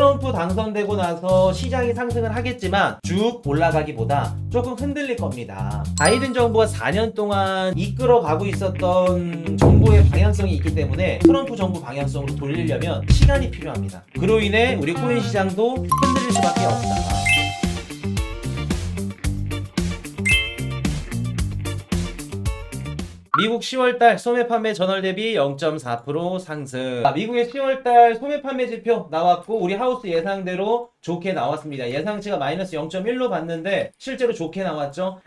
트럼프 당선되고 나서 시장이 상승을 하겠지만 쭉 올라가기보다 조금 흔들릴 겁니다. 바이든 정부가 4년 동안 이끌어가고 있었던 정부의 방향성이 있기 때문에 트럼프 정부 방향성으로 돌리려면 시간이 필요합니다. 그로 인해 우리 코인 시장도 흔들릴 수밖에 없다. 미국 10월달 소매 판매 전월 대비 0.4% 상승. 미국의 10월달 소매 판매 지표 나왔고 우리 하우스 예상대로 좋게 나왔습니다. 예상치가 마이너스 0.1로 봤는데 실제로 좋게 나왔죠.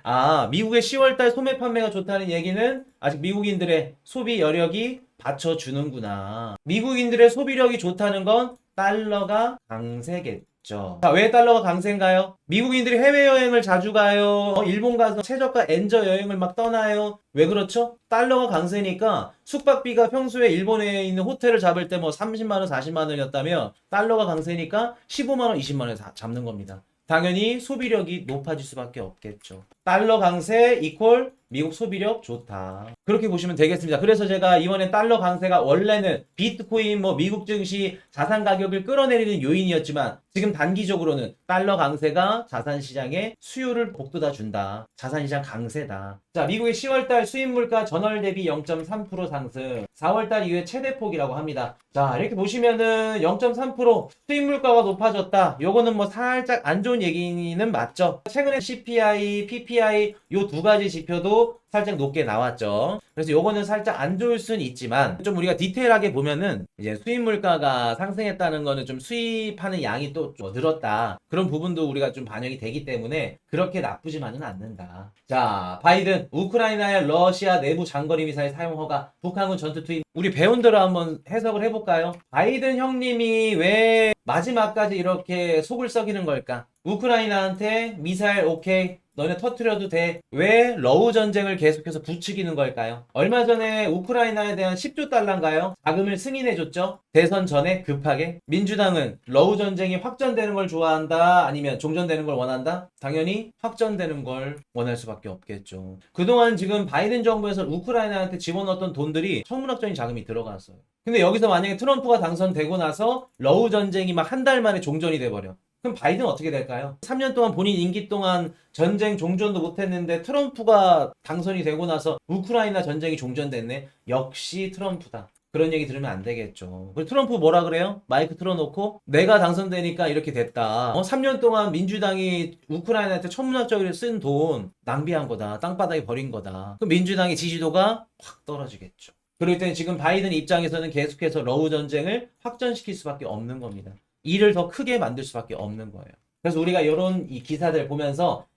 미국의 10월달 소매 판매가 좋다는 얘기는 아직 미국인들의 소비 여력이 받쳐주는구나. 미국인들의 소비력이 좋다는 건 달러가 강세겠죠. 자, 왜 달러가 강세인가요? 미국인들이 해외여행을 자주 가요. 일본 가서 최저가 엔저 여행을 막 떠나요. 왜 그렇죠? 달러가 강세니까 숙박비가 평소에 일본에 있는 호텔을 잡을 때 뭐 30만원, 40만원이었다면 달러가 강세니까 15만원, 20만원 잡는 겁니다. 당연히 소비력이 높아질 수밖에 없겠죠. 달러 강세 이퀄 미국 소비력 좋다. 그렇게 보시면 되겠습니다. 그래서 제가 이번에 달러 강세가 원래는 비트코인 미국 증시 자산 가격을 끌어내리는 요인이었지만 지금 단기적으로는 달러 강세가 자산 시장에 수요를 북돋아 준다. 자산 시장 강세다. 자, 미국의 10월달 수입 물가 전월 대비 0.3% 상승. 4월달 이후에 최대폭이라고 합니다. 자, 이렇게 보시면은 0.3% 수입 물가가 높아졌다. 요거는 살짝 안 좋은 얘기는 맞죠. 최근에 CPI, PPI 요 두 가지 지표도 살짝 높게 나왔죠. 그래서 요거는 살짝 안 좋을 수는 있지만 좀 우리가 디테일하게 보면은 이제 수입 물가가 상승했다는 거는 좀 수입하는 양이 또 늘었다. 그런 부분도 우리가 좀 반영이 되기 때문에 그렇게 나쁘지만은 않는다. 자, 바이든 우크라이나의 러시아 내부 장거리 미사일 사용 허가, 북한군 전투 투입. 우리 배운대로 한번 해석을 해볼까요? 바이든 형님이 왜 마지막까지 이렇게 속을 썩이는 걸까? 우크라이나한테 미사일 오케이, 너네 터트려도 돼. 왜 러우 전쟁을 계속해서 부추기는 걸까요? 얼마 전에 우크라이나에 대한 10조 달러인가요? 자금을 승인해줬죠? 대선 전에 급하게. 민주당은 러우 전쟁이 확전되는 걸 좋아한다? 아니면 종전되는 걸 원한다? 당연히 확전되는 걸 원할 수밖에 없겠죠. 그동안 지금 바이든 정부에서 우크라이나한테 집어넣었던 돈들이 천문학적인 자금이 들어갔어요. 근데 여기서 만약에 트럼프가 당선되고 나서 러우 전쟁이 막 한 달 만에 종전이 돼버려. 그럼 바이든은 어떻게 될까요? 3년 동안 본인 임기 동안 전쟁 종전도 못했는데 트럼프가 당선이 되고 나서 우크라이나 전쟁이 종전됐네? 역시 트럼프다. 그런 얘기 들으면 안 되겠죠. 그리고 트럼프 뭐라 그래요? 마이크 틀어놓고 내가 당선되니까 이렇게 됐다. 3년 동안 민주당이 우크라이나한테 천문학적으로 쓴 돈 낭비한 거다. 땅바닥에 버린 거다. 그럼 민주당의 지지도가 확 떨어지겠죠. 그럴 때는 지금 바이든 입장에서는 계속해서 러우 전쟁을 확전시킬 수밖에 없는 겁니다. 일을 더 크게 만들 수밖에 없는 거예요. 그래서 우리가 이런 이 기사들 보면서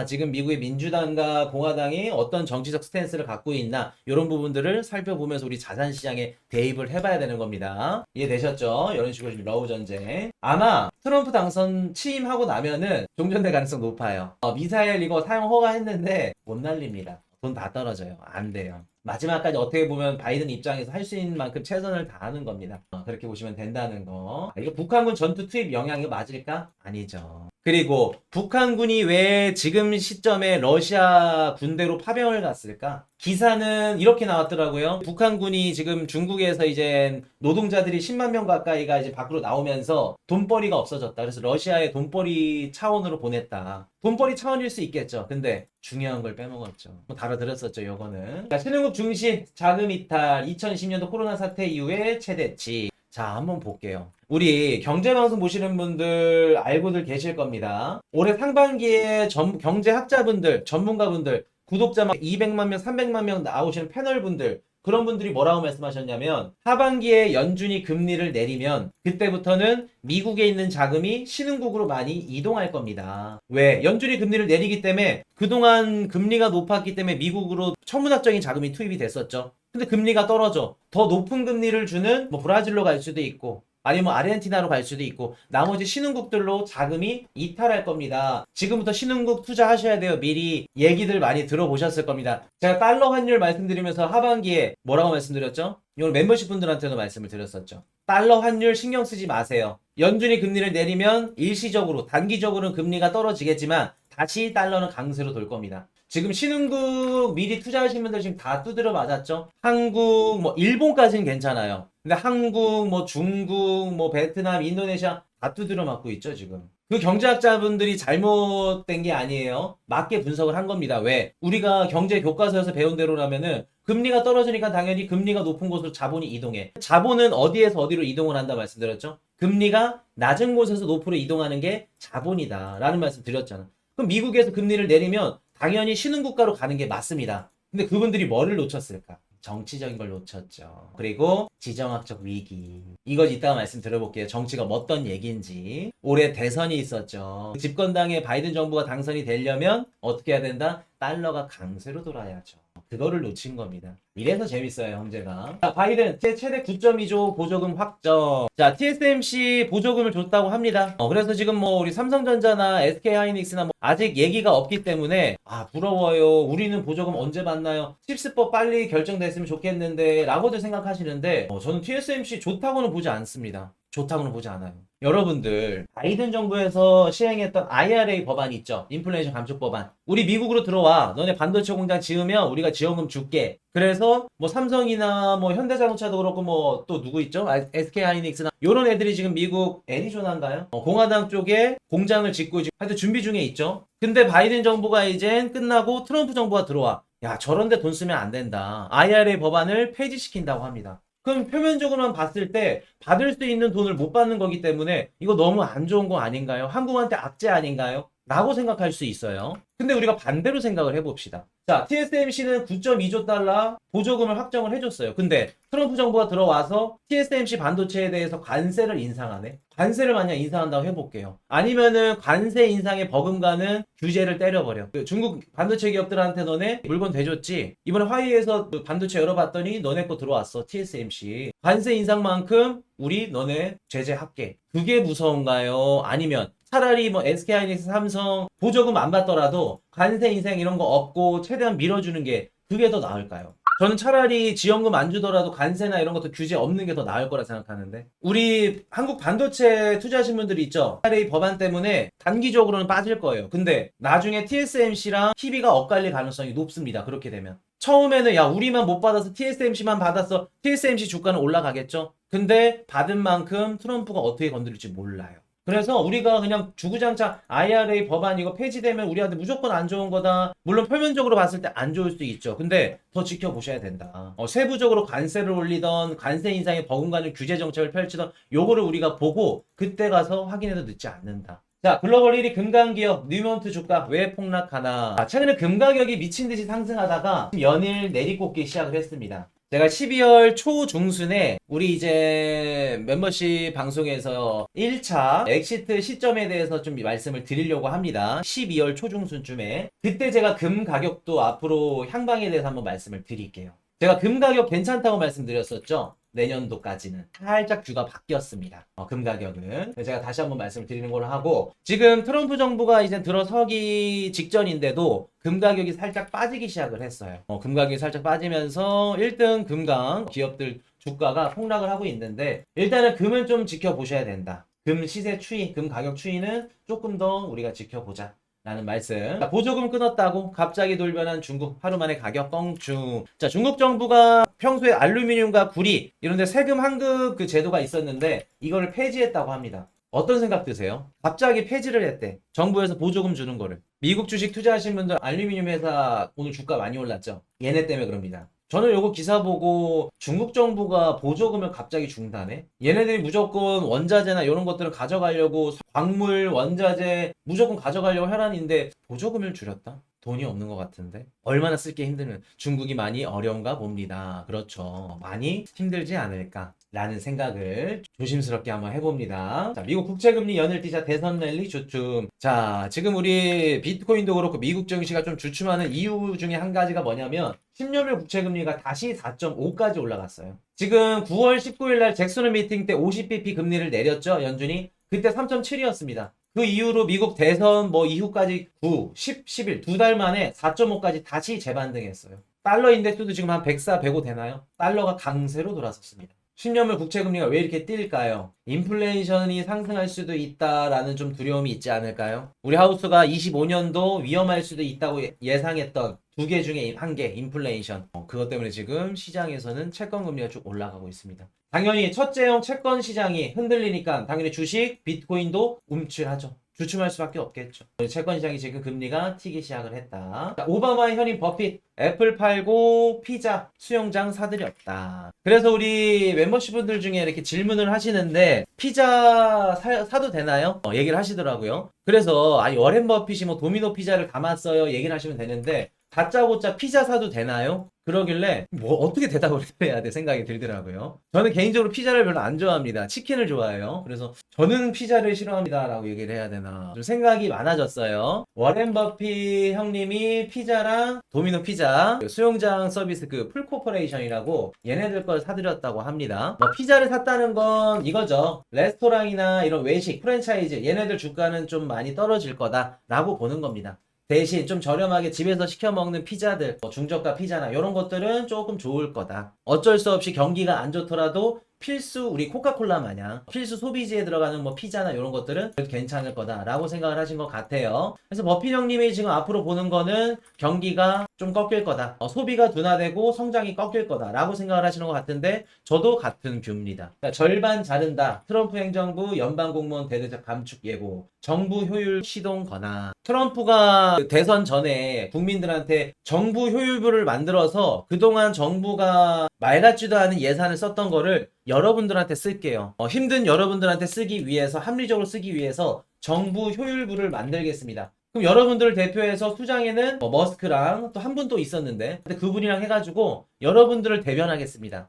지금 미국의 민주당과 공화당이 어떤 정치적 스탠스를 갖고 있나 이런 부분들을 살펴보면서 우리 자산시장에 대입을 해봐야 되는 겁니다. 이해되셨죠? 이런 식으로 러우 전쟁. 아마 트럼프 당선 취임하고 나면은 종전될 가능성 높아요. 미사일 이거 사용 허가했는데 못 날립니다. 돈 다 떨어져요. 안 돼요. 마지막까지 어떻게 보면 바이든 입장에서 할 수 있는 만큼 최선을 다하는 겁니다. 그렇게 보시면 된다는 거. 이거 북한군 전투 투입 영향이 맞을까? 아니죠. 그리고 북한군이 왜 지금 시점에 러시아 군대로 파병을 갔을까? 기사는 이렇게 나왔더라고요. 북한군이 지금 중국에서 이제 노동자들이 10만 명 가까이가 이제 밖으로 나오면서 돈벌이가 없어졌다. 그래서 러시아에 돈벌이 차원으로 보냈다. 돈벌이 차원일 수 있겠죠. 근데 중요한 걸 빼먹었죠. 다뤄드렸었죠, 요거는. 자, 신흥국 중시 자금 이탈 2020년도 코로나 사태 이후에 최대치. 자, 한번 볼게요. 우리 경제방송 보시는 분들 알고들 계실 겁니다. 올해 상반기에 경제학자분들, 전문가분들, 구독자 막 200만 명, 300만 명 나오시는 패널분들, 그런 분들이 뭐라고 말씀하셨냐면 하반기에 연준이 금리를 내리면 그때부터는 미국에 있는 자금이 신흥국으로 많이 이동할 겁니다. 왜? 연준이 금리를 내리기 때문에 그동안 금리가 높았기 때문에 미국으로 천문학적인 자금이 투입이 됐었죠. 근데 금리가 떨어져. 더 높은 금리를 주는 브라질로 갈 수도 있고 아니면 아르헨티나로 갈 수도 있고 나머지 신흥국들로 자금이 이탈할 겁니다. 지금부터 신흥국 투자하셔야 돼요. 미리 얘기들 많이 들어보셨을 겁니다. 제가 달러 환율 말씀드리면서 하반기에 뭐라고 말씀드렸죠? 이걸 멤버십 분들한테도 말씀을 드렸었죠. 달러 환율 신경 쓰지 마세요. 연준이 금리를 내리면 일시적으로 단기적으로는 금리가 떨어지겠지만 다시 달러는 강세로 돌 겁니다. 지금 신흥국 미리 투자하신 분들 지금 다 두드려 맞았죠? 한국, 일본까지는 괜찮아요. 근데 한국, 중국, 베트남, 인도네시아 다 두드려 맞고 있죠, 지금. 그 경제학자분들이 잘못된 게 아니에요. 맞게 분석을 한 겁니다. 왜? 우리가 경제 교과서에서 배운 대로라면은 금리가 떨어지니까 당연히 금리가 높은 곳으로 자본이 이동해. 자본은 어디에서 어디로 이동을 한다 말씀드렸죠? 금리가 낮은 곳에서 높으로 이동하는 게 자본이다 라는 말씀 드렸잖아. 그럼 미국에서 금리를 내리면 당연히 신흥국가로 가는 게 맞습니다. 근데 그분들이 뭐를 놓쳤을까? 정치적인 걸 놓쳤죠. 그리고 지정학적 위기. 이거 이따가 말씀 들어볼게요. 정치가 어떤 얘기인지. 올해 대선이 있었죠. 집권당의 바이든 정부가 당선이 되려면 어떻게 해야 된다? 달러가 강세로 돌아야죠. 그거를 놓친 겁니다. 이래서 재밌어요, 형제가. 자, 바이든 최대 9.2조 보조금 확정. 자, TSMC 보조금을 줬다고 합니다. 그래서 지금 뭐 우리 삼성전자나 SK하이닉스나 뭐 아직 얘기가 없기 때문에 부러워요. 우리는 보조금 언제 받나요? 칩스법 빨리 결정됐으면 좋겠는데 라고들 생각하시는데 저는 TSMC 좋다고는 보지 않습니다. 좋다고는 보지 않아요. 여러분들 바이든 정부에서 시행했던 IRA 법안 있죠? 인플레이션 감축 법안. 우리 미국으로 들어와. 너네 반도체 공장 지으면 우리가 지원금 줄게. 그래서 뭐 삼성이나 뭐 현대자동차도 그렇고 뭐 또 누구 있죠? SK하이닉스나 요런 애들이 지금 미국 애리조나인가요? 공화당 쪽에 공장을 짓고 지금 하여튼 준비 중에 있죠. 근데 바이든 정부가 이젠 끝나고 트럼프 정부가 들어와. 야, 저런데 돈 쓰면 안 된다. IRA 법안을 폐지시킨다고 합니다. 그럼 표면적으로만 봤을 때 받을 수 있는 돈을 못 받는 거기 때문에 이거 너무 안 좋은 거 아닌가요? 한국한테 악재 아닌가요? 라고 생각할 수 있어요. 근데 우리가 반대로 생각을 해봅시다. 자, TSMC는 9.2조 달러 보조금을 확정을 해줬어요. 근데 트럼프 정부가 들어와서 TSMC 반도체에 대해서 관세를 인상하네. 관세를 만약 인상한다고 해볼게요. 아니면은 관세 인상에 버금가는 규제를 때려버려. 중국 반도체 기업들한테 너네 물건 대줬지? 이번에 화웨이에서 반도체 열어봤더니 너네 거 들어왔어. TSMC. 관세 인상만큼 우리 너네 제재할게. 그게 무서운가요? 아니면 차라리 뭐 SK하이닉스, 삼성 보조금 안 받더라도 관세 인상 이런 거 없고 최대한 밀어주는 게 그게 더 나을까요? 저는 차라리 지원금 안 주더라도 관세나 이런 것도 규제 없는 게 더 나을 거라 생각하는데 우리 한국 반도체 투자하신 분들이 있죠. IRA 법안 때문에 단기적으로는 빠질 거예요. 근데 나중에 TSMC랑 TV가 엇갈릴 가능성이 높습니다. 그렇게 되면 처음에는 야 우리만 못 받아서 TSMC만 받았어. TSMC 주가는 올라가겠죠. 근데 받은 만큼 트럼프가 어떻게 건드릴지 몰라요. 그래서 우리가 그냥 주구장창 IRA 법안 이거 폐지되면 우리한테 무조건 안 좋은 거다. 물론 표면적으로 봤을 때 안 좋을 수도 있죠. 근데 더 지켜보셔야 된다. 세부적으로 관세를 올리던 관세 인상에 버금가는 규제 정책을 펼치던 요거를 우리가 보고 그때 가서 확인해도 늦지 않는다. 자, 글로벌 1위 금강기업 뉴먼트 주가 왜 폭락하나. 최근에 금 가격이 미친 듯이 상승하다가 연일 내리꽂기 시작을 했습니다. 제가 12월 초중순에 우리 이제 멤버십 방송에서 1차 엑시트 시점에 대해서 좀 말씀을 드리려고 합니다. 12월 초중순쯤에. 그때 제가 금 가격도 앞으로 향방에 대해서 한번 말씀을 드릴게요. 제가 금 가격 괜찮다고 말씀드렸었죠? 내년도까지는 살짝 뷰가 바뀌었습니다. 금 가격은 제가 다시 한번 말씀을 드리는 걸로 하고 지금 트럼프 정부가 이제 들어서기 직전인데도 금 가격이 살짝 빠지기 시작을 했어요. 금 가격이 살짝 빠지면서 1등 금강 기업들 주가가 폭락을 하고 있는데 일단은 금은 좀 지켜보셔야 된다. 금 시세 추이, 금 가격 추이는 조금 더 우리가 지켜보자. 라는 말씀. 자, 보조금 끊었다고 갑자기 돌변한 중국 하루 만에 가격 껑충. 자, 중국 정부가 평소에 알루미늄과 구리 이런 데 세금 환급 그 제도가 있었는데 이거를 폐지했다고 합니다. 어떤 생각 드세요? 갑자기 폐지를 했대. 정부에서 보조금 주는 거를. 미국 주식 투자하신 분들 알루미늄 회사 오늘 주가 많이 올랐죠? 얘네 때문에 그럽니다. 저는 요거 기사 보고 중국 정부가 보조금을 갑자기 중단해? 얘네들이 무조건 원자재나 이런 것들을 가져가려고 광물, 원자재 무조건 가져가려고 혈안인데 보조금을 줄였다? 돈이 없는 것 같은데 얼마나 쓸 게 힘드는 중국이 많이 어려운가 봅니다. 그렇죠. 많이 힘들지 않을까 라는 생각을 조심스럽게 한번 해봅니다. 자, 미국 국채금리 연일기자 대선 랠리 주춤. 자, 지금 우리 비트코인도 그렇고 미국 증시가 좀 주춤하는 이유 중에 한 가지가 뭐냐면 10년물 국채금리가 다시 4.5까지 올라갔어요. 지금 9월 19일 날 잭슨 미팅 때 50bp 금리를 내렸죠, 연준이. 그때 3.7이었습니다. 그 이후로 미국 대선 뭐 이후까지 9, 10, 11 두 달 만에 4.5까지 다시 재반등했어요. 달러 인덱스도 지금 한 104, 105 되나요? 달러가 강세로 돌아섰습니다. 10년물 국채금리가 왜 이렇게 뛸까요? 인플레이션이 상승할 수도 있다라는 좀 두려움이 있지 않을까요? 우리 하우스가 25년도 위험할 수도 있다고 예상했던 두 개 중에 한 개, 인플레이션. 그것 때문에 지금 시장에서는 채권 금리가 쭉 올라가고 있습니다. 당연히 첫째형 채권 시장이 흔들리니까 당연히 주식, 비트코인도 움츠하죠. 주춤할 수밖에 없겠죠. 채권 시장이 지금 금리가 튀기 시작을 했다. 자, 오바마의 현인 버핏, 애플 팔고 피자, 수영장 사들였다. 그래서 우리 멤버십분들 중에 이렇게 질문을 하시는데 피자 사도 되나요? 얘기를 하시더라고요. 그래서 아니 워렌 버핏이 뭐 도미노 피자를 담았어요 얘기를 하시면 되는데 다짜고짜 피자 사도 되나요? 그러길래 뭐 어떻게 대답을 해야 돼 생각이 들더라고요. 저는 개인적으로 피자를 별로 안 좋아합니다. 치킨을 좋아해요. 그래서 저는 피자를 싫어합니다 라고 얘기를 해야 되나 좀 생각이 많아졌어요. 워렌 버핏 형님이 피자랑 도미노 피자 수영장 서비스 그 풀코퍼레이션이라고 얘네들 걸 사드렸다고 합니다. 뭐 피자를 샀다는 건 이거죠. 레스토랑이나 이런 외식 프랜차이즈 얘네들 주가는 좀 많이 떨어질 거다 라고 보는 겁니다. 대신 좀 저렴하게 집에서 시켜 먹는 피자들, 뭐 중저가 피자나 이런 것들은 조금 좋을 거다. 어쩔 수 없이 경기가 안 좋더라도 필수 우리 코카콜라 마냥 필수 소비지에 들어가는 뭐 피자나 이런 것들은 괜찮을 거다라고 생각을 하신 것 같아요. 그래서 버핏 형님이 지금 앞으로 보는 거는 경기가 좀 꺾일 거다. 소비가 둔화되고 성장이 꺾일 거다라고 생각을 하시는 것 같은데 저도 같은 뷰입니다. 그러니까 절반 자른다. 트럼프 행정부 연방공무원 대대적 감축 예고. 정부 효율 시동 권한. 트럼프가 대선 전에 국민들한테 정부 효율부를 만들어서 그동안 정부가 말 같지도 않은 예산을 썼던 거를 여러분들한테 쓸게요. 힘든 여러분들한테 쓰기 위해서 합리적으로 쓰기 위해서 정부 효율부를 만들겠습니다. 그럼 여러분들을 대표해서 수장에는 머스크랑 또 한 분 또 있었는데 근데 그분이랑 해가지고 여러분들을 대변하겠습니다.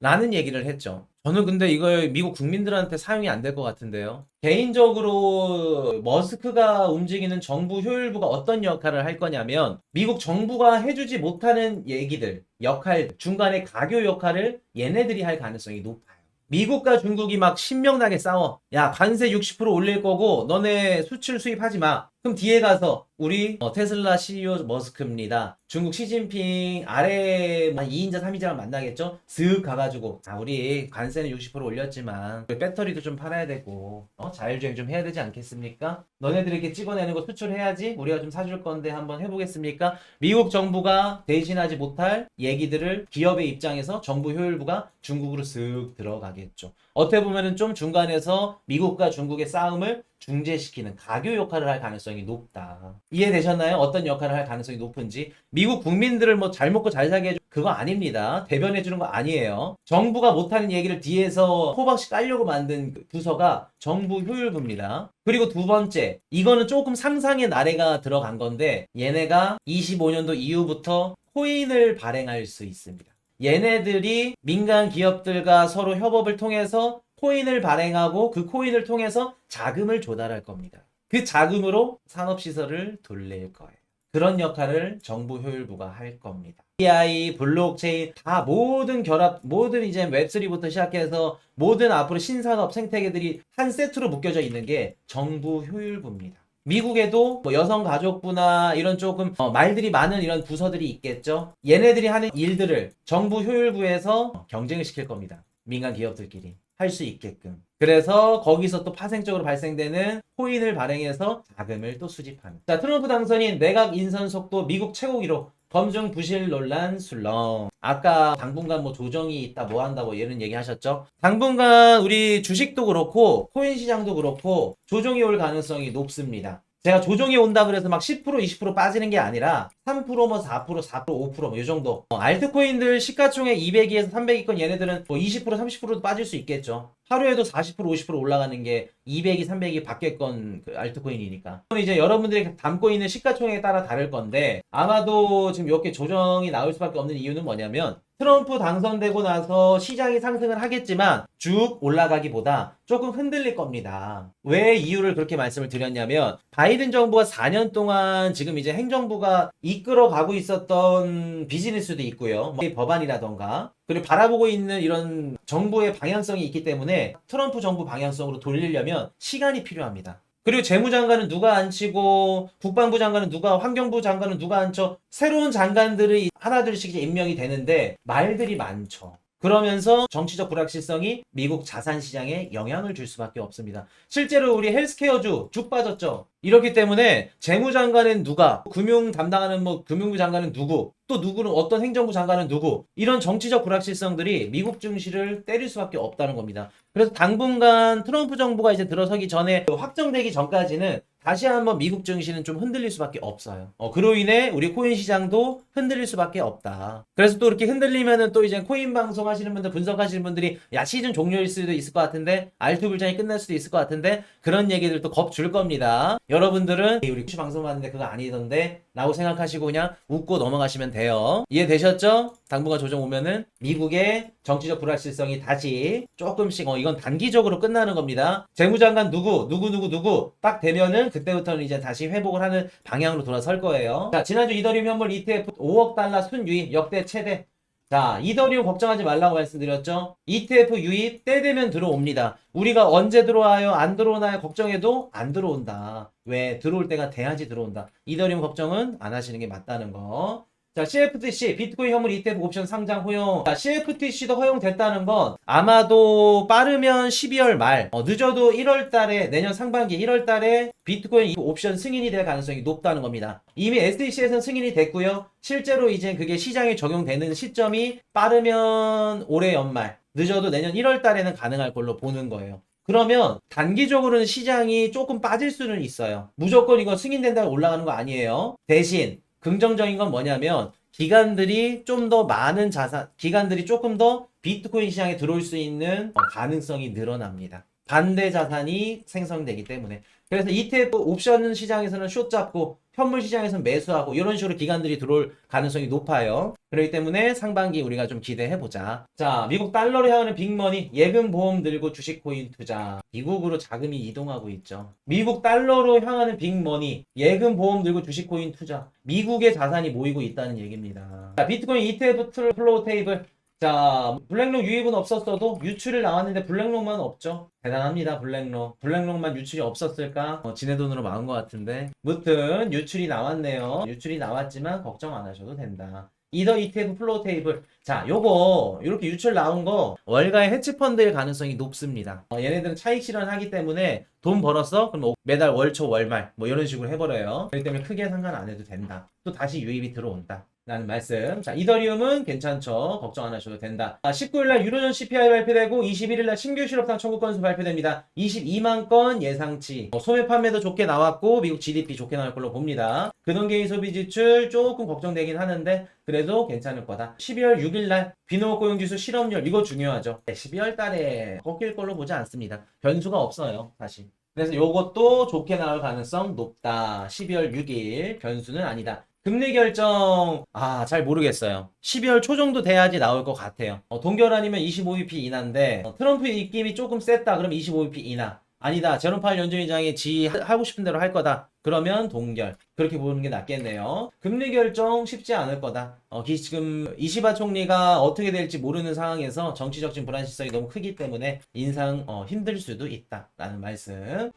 라는 얘기를 했죠. 저는 근데 이걸 미국 국민들한테 사용이 안 될 것 같은데요. 개인적으로 머스크가 움직이는 정부 효율부가 어떤 역할을 할 거냐면 미국 정부가 해주지 못하는 얘기들, 역할, 중간에 가교 역할을 얘네들이 할 가능성이 높아요. 미국과 중국이 막 신명나게 싸워. 야, 관세 60% 올릴 거고 너네 수출 수입하지 마. 그럼 뒤에 가서 우리 테슬라 CEO 머스크입니다. 중국 시진핑 아래 한 2인자 3인자랑 만나겠죠? 슥 가가지고 우리 관세는 60% 올렸지만 배터리도 좀 팔아야 되고 자율주행 좀 해야 되지 않겠습니까? 너네들에게 찍어내는 거 수출해야지 우리가 좀 사줄 건데 한번 해보겠습니까? 미국 정부가 대신하지 못할 얘기들을 기업의 입장에서 정부 효율부가 중국으로 슥 들어가겠죠. 어떻게 보면은 좀 중간에서 미국과 중국의 싸움을 중재시키는 가교 역할을 할 가능성이 높다. 이해되셨나요? 어떤 역할을 할 가능성이 높은지. 미국 국민들을 뭐 잘 먹고 잘 살게 해주는 그거 아닙니다. 대변해주는 거 아니에요. 정부가 못하는 얘기를 뒤에서 호박씩 깔려고 만든 부서가 정부 효율부입니다. 그리고 두 번째, 이거는 조금 상상의 나래가 들어간 건데 얘네가 25년도 이후부터 코인을 발행할 수 있습니다. 얘네들이 민간 기업들과 서로 협업을 통해서 코인을 발행하고 그 코인을 통해서 자금을 조달할 겁니다. 그 자금으로 산업시설을 돌릴 거예요. 그런 역할을 정부 효율부가 할 겁니다. AI, 블록체인 다 모든 결합, 모든 이제 웹3부터 시작해서 모든 앞으로 신산업 생태계들이 한 세트로 묶여져 있는 게 정부 효율부입니다. 미국에도 뭐 여성가족부나 이런 조금 말들이 많은 이런 부서들이 있겠죠. 얘네들이 하는 일들을 정부 효율부에서 경쟁을 시킬 겁니다. 민간 기업들끼리 할 수 있게끔. 그래서 거기서 또 파생적으로 발생되는 코인을 발행해서 자금을 또 수집하는. 자, 트럼프 당선인 내각 인선 속도 미국 최고 기록. 검증 부실 논란 술렁. 아까 당분간 뭐 조정이 있다 뭐 한다 뭐 이런 얘기 하셨죠? 당분간 우리 주식도 그렇고 코인 시장도 그렇고 조정이 올 가능성이 높습니다. 제가 조정이 온다 그래서 막 10% 20% 빠지는 게 아니라 3% 뭐 4% 5% 뭐 이 정도. 알트코인들 시가총액 200위에서 300위권 얘네들은 뭐 20% 30%도 빠질 수 있겠죠. 하루에도 40% 50% 올라가는 게 200위 300위 밖에건 그 알트코인이니까. 그럼 이제 여러분들이 담고 있는 시가총액에 따라 다를 건데 아마도 지금 이렇게 조정이 나올 수밖에 없는 이유는 뭐냐면 트럼프 당선되고 나서 시장이 상승을 하겠지만 쭉 올라가기보다 조금 흔들릴 겁니다. 왜 이유를 그렇게 말씀을 드렸냐면 바이든 정부가 4년 동안 지금 이제 행정부가 이끌어가고 있었던 비즈니스도 있고요. 뭐 법안이라던가 그리고 바라보고 있는 이런 정부의 방향성이 있기 때문에 트럼프 정부 방향성으로 돌리려면 시간이 필요합니다. 그리고 재무장관은 누가 앉히고 국방부 장관은 누가 환경부 장관은 누가 앉혀 새로운 장관들이 하나둘씩 임명이 되는데 말들이 많죠. 그러면서 정치적 불확실성이 미국 자산 시장에 영향을 줄 수밖에 없습니다. 실제로 우리 헬스케어주 쭉 빠졌죠. 이렇기 때문에 재무장관은 누가, 금융 담당하는 뭐 금융부 장관은 누구, 또 누구는 어떤 행정부 장관은 누구, 이런 정치적 불확실성들이 미국 증시를 때릴 수밖에 없다는 겁니다. 그래서 당분간 트럼프 정부가 이제 들어서기 전에 확정되기 전까지는 다시 한번 미국 증시는 좀 흔들릴 수밖에 없어요. 그로 인해 우리 코인 시장도 흔들릴 수밖에 없다. 그래서 또 이렇게 흔들리면은 또 이제 코인 방송 하시는 분들, 분석하시는 분들이 야, 시즌 종료일 수도 있을 것 같은데, 알투 불장이 끝날 수도 있을 것 같은데, 그런 얘기들 또 겁 줄 겁니다. 여러분들은 우리 코인 방송 하는데 그거 아니던데 라고 생각하시고 그냥 웃고 넘어가시면 돼요. 이해되셨죠? 당분간 조정 오면은 미국의 정치적 불확실성이 다시 조금씩 이건 단기적으로 끝나는 겁니다. 재무장관 누구 딱 되면은 그때부터는 이제 다시 회복을 하는 방향으로 돌아설 거예요. 자, 지난주 이더리움 현물 ETF 5억 달러 순유입 역대 최대. 자, 이더리움 걱정하지 말라고 말씀드렸죠. ETF 유입 때 되면 들어옵니다. 우리가 언제 들어와요? 안 들어오나요? 걱정해도 안 들어온다. 왜? 들어올 때가 돼야지 들어온다. 이더리움 걱정은 안 하시는 게 맞다는 거. 자, CFTC, 비트코인 현물 ETF 옵션 상장 허용. 자, CFTC도 허용됐다는 건 아마도 빠르면 12월 말, 늦어도 1월 달에, 내년 상반기 1월 달에 비트코인 옵션 승인이 될 가능성이 높다는 겁니다. 이미 SEC에서는 승인이 됐고요. 실제로 이제 그게 시장에 적용되는 시점이 빠르면 올해 연말, 늦어도 내년 1월 달에는 가능할 걸로 보는 거예요. 그러면 단기적으로는 시장이 조금 빠질 수는 있어요. 무조건 이거 승인된다고 올라가는 거 아니에요. 대신 긍정적인 건 뭐냐면 기관들이 좀 더 많은 자산, 기관들이 조금 더 비트코인 시장에 들어올 수 있는 가능성이 늘어납니다. 반대 자산이 생성되기 때문에. 그래서 ETF 옵션 시장에서는 숏 잡고 현물 시장에서는 매수하고 이런 식으로 기관들이 들어올 가능성이 높아요. 그렇기 때문에 상반기 우리가 좀 기대해보자. 자, 미국 달러로 향하는 빅머니, 예금 보험 들고 주식 코인 투자. 미국으로 자금이 이동하고 있죠. 미국 달러로 향하는 빅머니, 예금 보험 들고 주식 코인 투자. 미국의 자산이 모이고 있다는 얘기입니다. 자, 비트코인 ETF 플로우 테이블. 자, 블랙록 유입은 없었어도 유출이 나왔는데 블랙록만 없죠. 대단합니다. 블랙록만 유출이 없었을까? 지네 돈으로 막은 것 같은데. 무튼 유출이 나왔네요. 유출이 나왔지만 걱정 안 하셔도 된다. 이더 ETF 플로우 테이블. 자, 요거 이렇게 유출 나온 거 월가의 헤지펀드일 가능성이 높습니다. 얘네들은 차익 실현하기 때문에 돈 벌었어? 그럼 매달 월초 월말 뭐 이런 식으로 해버려요. 그렇기 때문에 크게 상관 안 해도 된다. 또 다시 유입이 들어온다 라는 말씀. 자, 이더리움은 괜찮죠. 걱정 안 하셔도 된다. 19일날 유로존 CPI 발표되고 21일날 신규 실업상 청구 건수 발표됩니다. 22만 건 예상치. 소매 판매도 좋게 나왔고 미국 GDP 좋게 나올 걸로 봅니다. 근원개인 소비 지출 조금 걱정되긴 하는데 그래도 괜찮을 거다. 12월 6일날 비농업 고용지수 실업률, 이거 중요하죠. 12월 달에 꺾일 걸로 보지 않습니다. 변수가 없어요, 사실. 그래서 요것도 좋게 나올 가능성 높다. 12월 6일 변수는 아니다. 금리 결정, 잘 모르겠어요. 12월 초 정도 돼야지 나올 것 같아요. 동결 아니면 25bp 인하인데, 트럼프 입김이 조금 셌다. 그럼 25bp 인하. 아니다. 제롬 파월 연준의장이 하고 싶은 대로 할 거다. 그러면 동결. 그렇게 보는 게 낫겠네요. 금리 결정 쉽지 않을 거다. 지금 이시바 총리가 어떻게 될지 모르는 상황에서 정치적 불안실성이 너무 크기 때문에 인상 힘들 수도 있다. 라는 말씀.